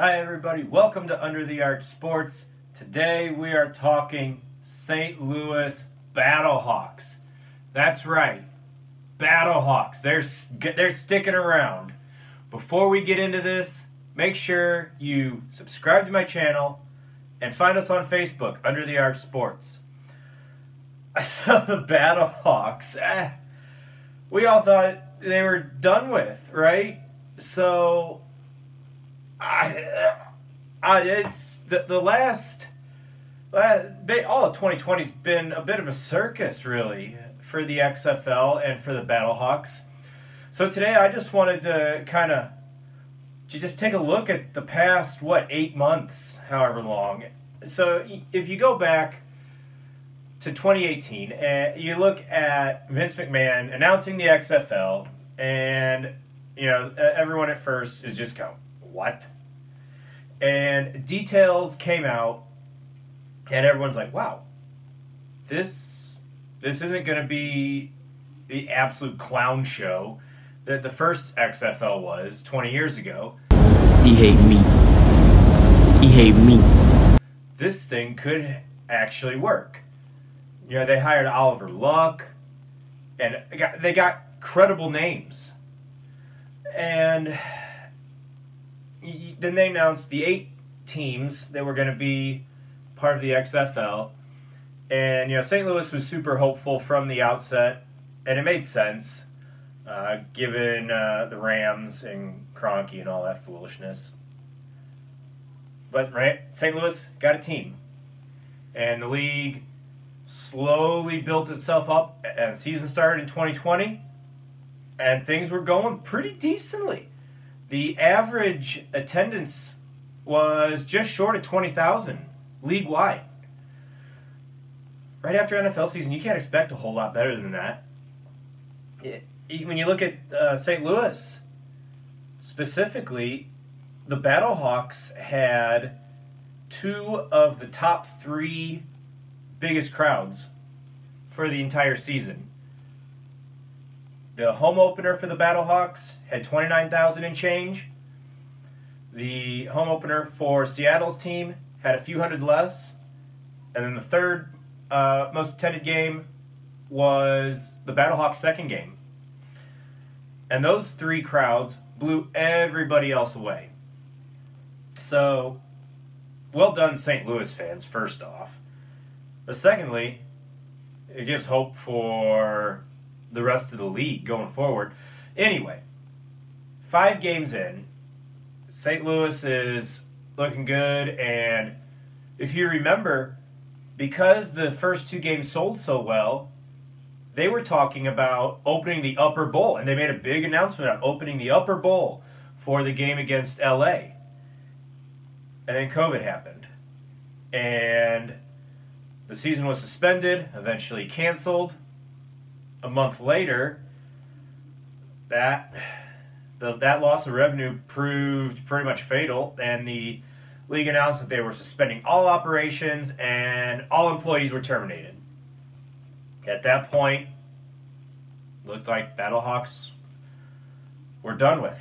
Hi everybody, welcome to Under the Arch Sports. Today we are talking St. Louis BattleHawks. That's right, BattleHawks. They're sticking around. Before we get into this, make sure you subscribe to my channel and find us on Facebook, Under the Arch Sports. I saw the BattleHawks. We all thought they were done with, right? So it's all of 2020's been a bit of a circus, really, for the XFL and for the BattleHawks. So today I just wanted to just take a look at the past, 8 months, however long. So if you go back to 2018 and you look at Vince McMahon announcing the XFL, and everyone at first is just going, what? And details came out, and everyone's like, wow, this isn't going to be the absolute clown show that the first XFL was 20 years ago. He hate me. He hate me. This thing could actually work. They hired Oliver Luck, and they got credible names. And then they announced the 8 teams that were going to be part of the XFL. And, St. Louis was super hopeful from the outset, and it made sense, given the Rams and Kroenke and all that foolishness. But, right, St. Louis got a team. And the league slowly built itself up, and the season started in 2020. And things were going pretty decently. The average attendance was just short of 20,000 league-wide. Right after NFL season, you can't expect a whole lot better than that. When you look at St. Louis, specifically, the BattleHawks had 2 of the top 3 biggest crowds for the entire season. The home opener for the BattleHawks had 29,000 and change. The home opener for Seattle's team had a few hundred less. And then the third most attended game was the BattleHawks' second game. And those 3 crowds blew everybody else away. So, well done, St. Louis fans, first off. But secondly, it gives hope for the rest of the league going forward. Anyway, 5 games in, St. Louis is looking good, and if you remember, because the first 2 games sold so well, they were talking about opening the Upper Bowl, and they made a big announcement on opening the Upper Bowl for the game against LA. And then COVID happened, and the season was suspended, eventually canceled. A month later, that loss of revenue proved pretty much fatal, and the league announced that they were suspending all operations and all employees were terminated. At that point, it looked like BattleHawks were done with.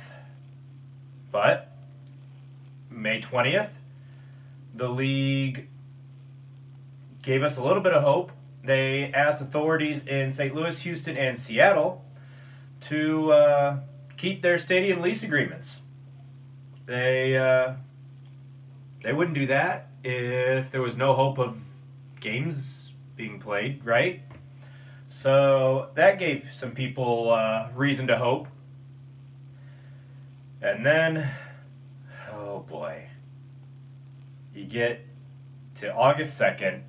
But May 20th, the league gave us a little bit of hope. They asked authorities in St. Louis, Houston, and Seattle to keep their stadium lease agreements. They wouldn't do that if there was no hope of games being played, right? So that gave some people reason to hope. And then, oh boy, you get to August 2nd,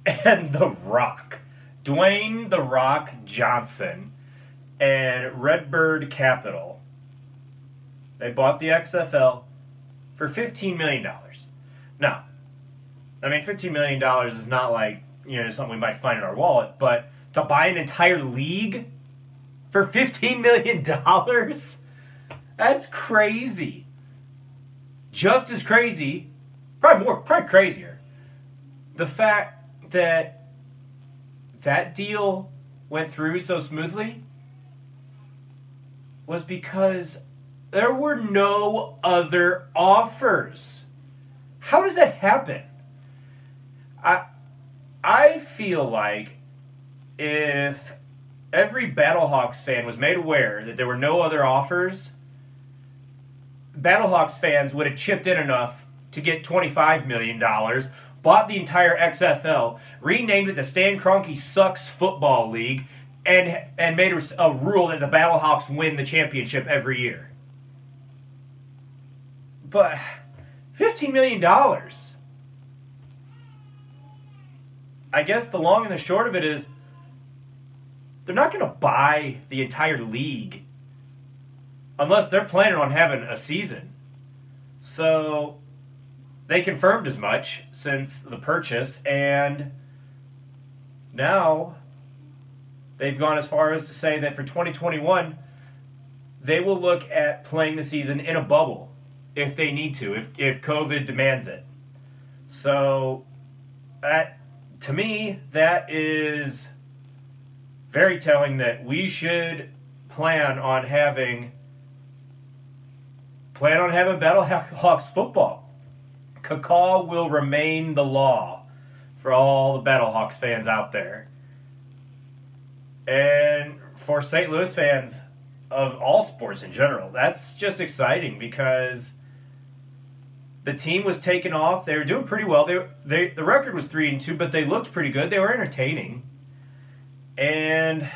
and The Rock, Dwayne "The Rock" Johnson, and Redbird Capital, they bought the XFL for $15 million. Now, I mean, $15 million is not like, something we might find in our wallet, but to buy an entire league for $15 million? That's crazy. Just as crazy, probably crazier, the fact that deal went through so smoothly was because There were no other offers. How does that happen? I feel like if every BattleHawks fan was made aware that there were no other offers, BattleHawks fans would have chipped in enough to get $25 million, bought the entire XFL, renamed it the Stan Kroenke Sucks Football League, and made a rule that the BattleHawks win the championship every year. But $15 million. I guess the long and the short of it is they're not going to buy the entire league unless they're planning on having a season. So they confirmed as much since the purchase, and now they've gone as far as to say that for 2021, they will look at playing the season in a bubble if they need to, if COVID demands it. So, to me, that is very telling that we should plan on having BattleHawks football. Cacaw will remain the law for all the BattleHawks fans out there. And for St. Louis fans of all sports in general, that's just exciting because the team was taking off. They were doing pretty well. The record was 3-2, but they looked pretty good. They were entertaining. And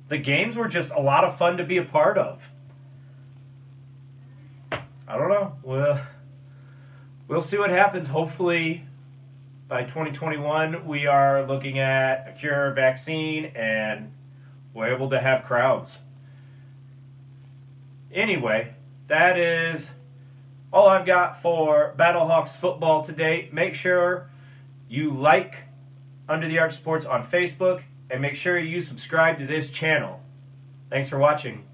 the games were just a lot of fun to be a part of. I don't know. We'll see what happens. Hopefully, by 2021, we are looking at a cure, vaccine, and we're able to have crowds. Anyway, that is all I've got for BattleHawks football today. Make sure you like Under the Arch Sports on Facebook, and make sure you subscribe to this channel. Thanks for watching.